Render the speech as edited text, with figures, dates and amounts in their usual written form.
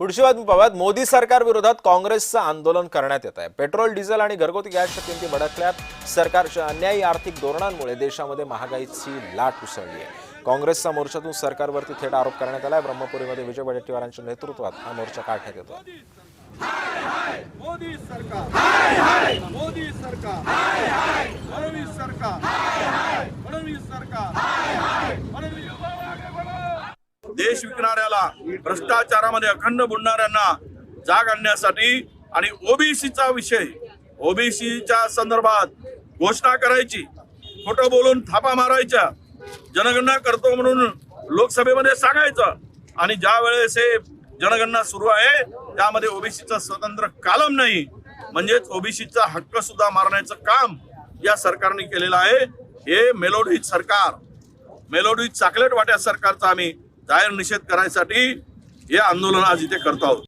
पुढची बातमी पाहूयात. मोदी सरकार विरोधात काँग्रेसचं आंदोलन करण्यात येत आहे. पेट्रोल, डिझेल आणि घरगुती गॅसच्या किमती भडकल्यात. सरकारच्या अन्यायी आर्थिक धोरणांमुळे देशामध्ये महागाईची लाट उसळली आहे. काँग्रेसचा मोर्चातून सरकारवरती थेट आरोप करण्यात आलाय. ब्रह्मपुरीमध्ये विजय वडेट्टीवारांच्या नेतृत्वात हा मोर्चा काढण्यात येतो. मोदी सरकार हाय हाय, मोदी सरकार हाय हाय, फडणवीस सरकार हाय हाय, फडणवीस सरकार हाय हाय, फडणवीस. देश विकणाऱ्याला, भ्रष्टाचारामध्ये अखंड बुडणाऱ्यांना जाग आणण्यासाठी आणि ओबीसीचा विषय, ओबीसीच्या संदर्भात घोषणा करायची, खोटं बोलून थापा मारायच्या, जनगणना करतो म्हणून लोकसभेमध्ये सांगायचं आणि ज्या वेळेस हे जनगणना सुरू आहे त्यामध्ये ओबीसीचा स्वतंत्र कॉलम नाही, म्हणजेच ओबीसीचा हक्क सुद्धा मारण्याचं काम या सरकारने केलेलं आहे. हे मेलोडी सरकार, मेलोडी चॉकलेट वाट्या सरकारचा आम्ही जाहीर निषेध करायसाठी हे आंदोलन आज इथे करतो आहोत.